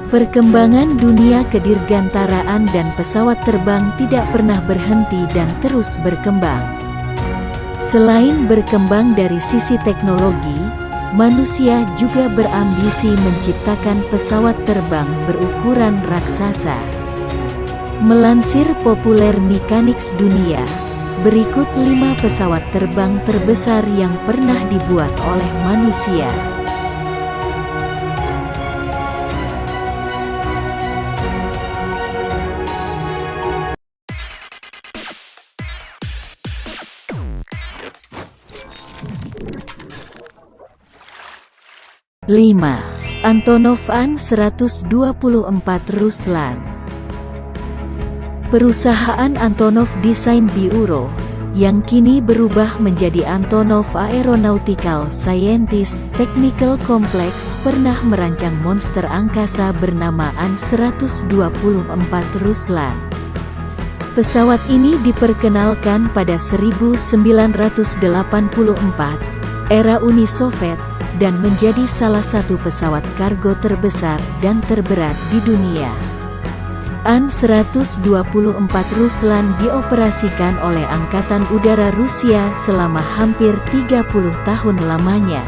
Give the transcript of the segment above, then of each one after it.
Perkembangan dunia kedirgantaraan dan pesawat terbang tidak pernah berhenti dan terus berkembang. Selain berkembang dari sisi teknologi, manusia juga berambisi menciptakan pesawat terbang berukuran raksasa. Melansir Populer Mechanics Dunia, berikut 5 pesawat terbang terbesar yang pernah dibuat oleh manusia. Lima. Antonov An-124 Ruslan. Perusahaan Antonov Design Bureau, yang kini berubah menjadi Antonov Aeronautical Scientists Technical Complex, pernah merancang monster angkasa bernama An-124 Ruslan. Pesawat ini diperkenalkan pada 1984, era Uni Soviet, dan menjadi salah satu pesawat kargo terbesar dan terberat di dunia. An-124 Ruslan dioperasikan oleh Angkatan Udara Rusia selama hampir 30 tahun lamanya.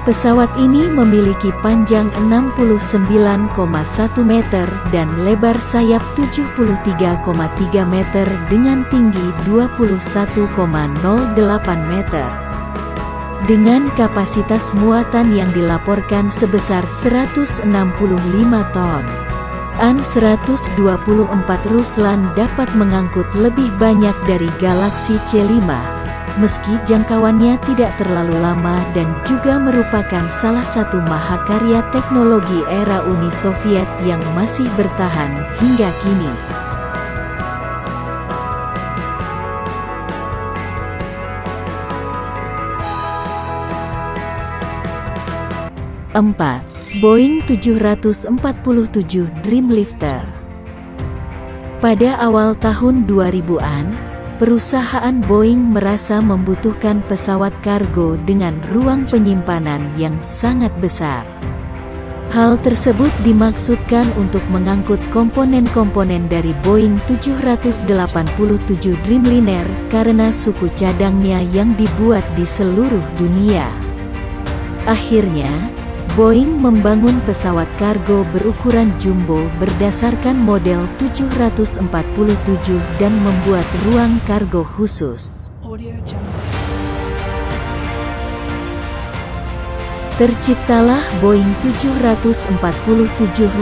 Pesawat ini memiliki panjang 69,1 meter dan lebar sayap 73,3 meter dengan tinggi 21,08 meter. Dengan kapasitas muatan yang dilaporkan sebesar 165 ton. An-124 Ruslan dapat mengangkut lebih banyak dari Galaxy C5, meski jangkauannya tidak terlalu lama dan juga merupakan salah satu mahakarya teknologi era Uni Soviet yang masih bertahan hingga kini. 4. Boeing 747 Dreamlifter. Pada awal tahun 2000-an, perusahaan Boeing merasa membutuhkan pesawat kargo dengan ruang penyimpanan yang sangat besar. Hal tersebut dimaksudkan untuk mengangkut komponen-komponen dari Boeing 787 Dreamliner karena suku cadangnya yang dibuat di seluruh dunia. Akhirnya, Boeing membangun pesawat kargo berukuran jumbo berdasarkan model 747 dan membuat ruang kargo khusus. Terciptalah Boeing 747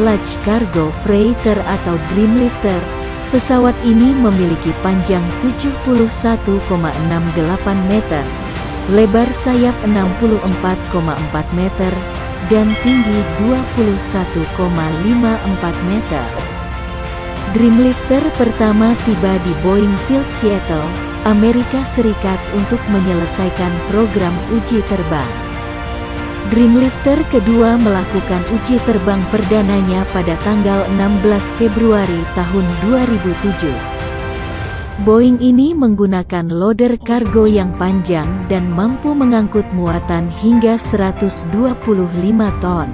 Large Cargo Freighter atau Dreamlifter. Pesawat ini memiliki panjang 71,68 meter, lebar sayap 64,4 meter, dan tinggi 21,54 meter. Dreamlifter pertama tiba di Boeing Field Seattle, Amerika Serikat untuk menyelesaikan program uji terbang. Dreamlifter kedua melakukan uji terbang perdananya pada tanggal 16 Februari tahun 2007. Boeing ini menggunakan loader kargo yang panjang dan mampu mengangkut muatan hingga 125 ton.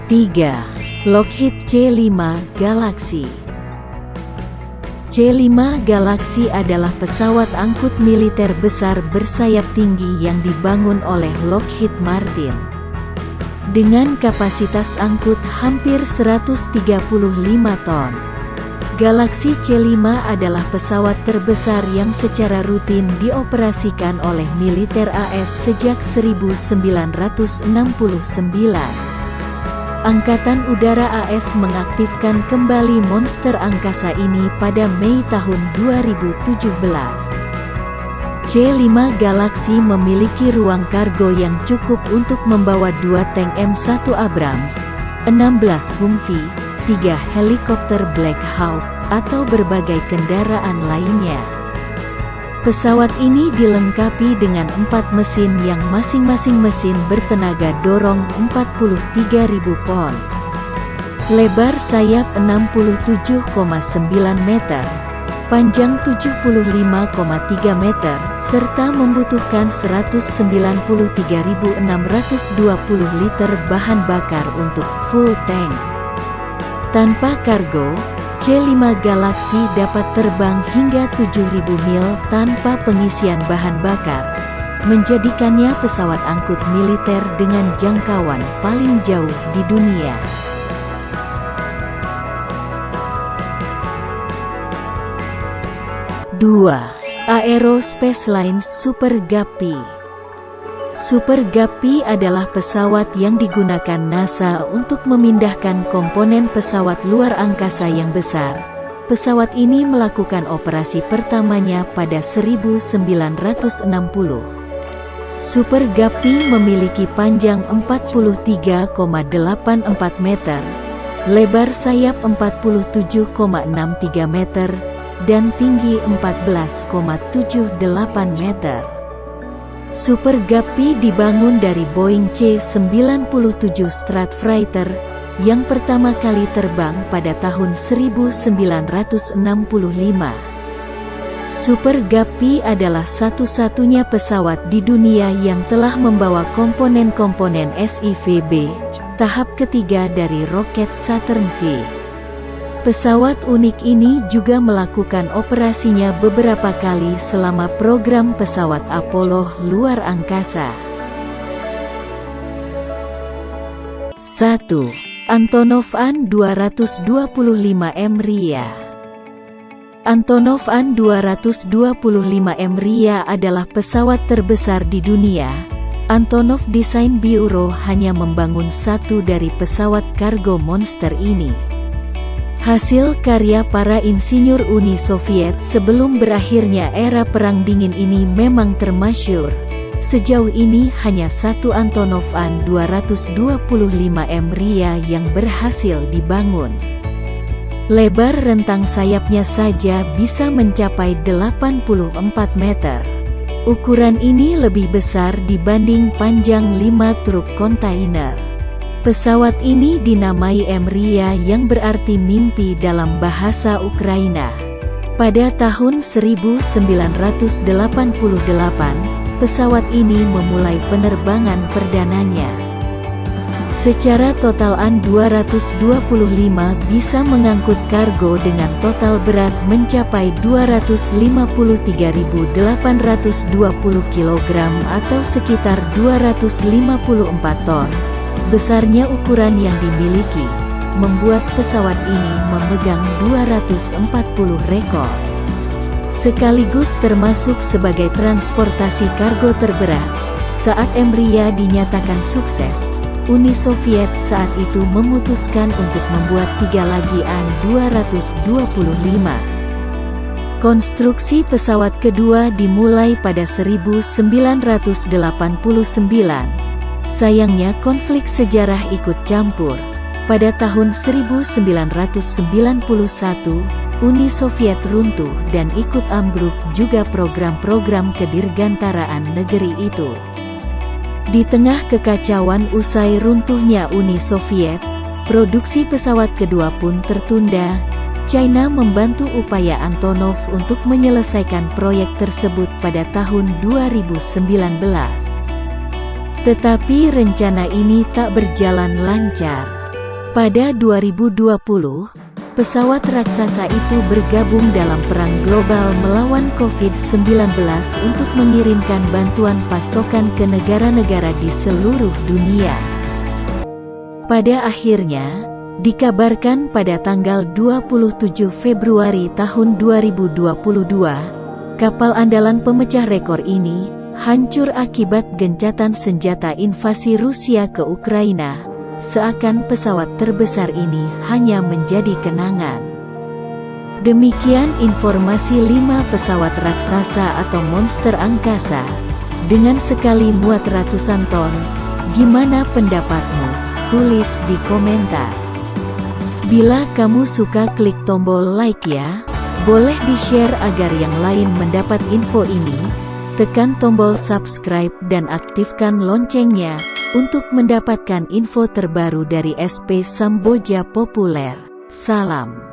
Tiga. Lockheed C5 Galaxy. C5 Galaxy adalah pesawat angkut militer besar bersayap tinggi yang dibangun oleh Lockheed Martin. Dengan kapasitas angkut hampir 135 ton. Galaxy C5 adalah pesawat terbesar yang secara rutin dioperasikan oleh militer AS sejak 1969. Angkatan Udara AS mengaktifkan kembali monster angkasa ini pada Mei tahun 2017. C5 Galaxy memiliki ruang kargo yang cukup untuk membawa 2 tank M1 Abrams, 16 Humvee, 3 helikopter Black Hawk, atau berbagai kendaraan lainnya. Pesawat ini dilengkapi dengan 4 mesin yang masing-masing mesin bertenaga dorong 43.000 pon. Lebar sayap 67,9 meter. panjang 75,3 meter, serta membutuhkan 193.620 liter bahan bakar untuk full tank. Tanpa kargo, C5 Galaxy dapat terbang hingga 7.000 mil tanpa pengisian bahan bakar, menjadikannya pesawat angkut militer dengan jangkauan paling jauh di dunia. 2. Aerospace Line Super Guppy. Super Guppy adalah pesawat yang digunakan NASA untuk memindahkan komponen pesawat luar angkasa yang besar. Pesawat ini melakukan operasi pertamanya pada 1960. Super Guppy memiliki panjang 43,84 meter, lebar sayap 47,63 meter, dan tinggi 14,78 meter. Super Guppy dibangun dari Boeing C-97 Stratfighter yang pertama kali terbang pada tahun 1965. Super Guppy adalah satu-satunya pesawat di dunia yang telah membawa komponen-komponen SIVB tahap ketiga dari roket Saturn V. Pesawat unik ini juga melakukan operasinya beberapa kali selama program pesawat Apollo luar angkasa. 1. Antonov An-225M RIA. Antonov An-225M RIA adalah pesawat terbesar di dunia. Antonov Design Bureau hanya membangun satu dari pesawat kargo monster ini. Hasil karya para insinyur Uni Soviet sebelum berakhirnya era Perang Dingin ini memang termasyhur. Sejauh ini hanya satu Antonov An-225M RIA yang berhasil dibangun. Lebar rentang sayapnya saja bisa mencapai 84 meter. Ukuran ini lebih besar dibanding panjang 5 truk kontainer. Pesawat ini dinamai M-RIA yang berarti mimpi dalam bahasa Ukraina. Pada tahun 1988, pesawat ini memulai penerbangan perdananya. Secara total An-225 bisa mengangkut kargo dengan total berat mencapai 253.820 kg atau sekitar 254 ton. Besarnya ukuran yang dimiliki, membuat pesawat ini memegang 240 rekor. Sekaligus termasuk sebagai transportasi kargo terberat. Saat M-RIA dinyatakan sukses, Uni Soviet saat itu memutuskan untuk membuat 3 lagi An-225. Konstruksi pesawat kedua dimulai pada 1989. Sayangnya konflik sejarah ikut campur. Pada tahun 1991, Uni Soviet runtuh dan ikut ambruk juga program-program kedirgantaraan negeri itu. Di tengah kekacauan usai runtuhnya Uni Soviet, produksi pesawat kedua pun tertunda. China membantu upaya Antonov untuk menyelesaikan proyek tersebut pada tahun 2019. Tetapi rencana ini tak berjalan lancar. Pada 2020, pesawat raksasa itu bergabung dalam perang global melawan COVID-19 untuk mengirimkan bantuan pasokan ke negara-negara di seluruh dunia. Pada akhirnya, dikabarkan pada tanggal 27 Februari tahun 2022, kapal andalan pemecah rekor ini hancur akibat gencatan senjata invasi Rusia ke Ukraina, seakan pesawat terbesar ini hanya menjadi kenangan. Demikian informasi 5 pesawat raksasa atau monster angkasa, dengan sekali muat ratusan ton. Gimana pendapatmu? Tulis di komentar. Bila kamu suka, klik tombol like ya. Boleh di-share agar yang lain mendapat info ini. Tekan tombol subscribe dan aktifkan loncengnya untuk mendapatkan info terbaru dari SP Samboja Populer. Salam.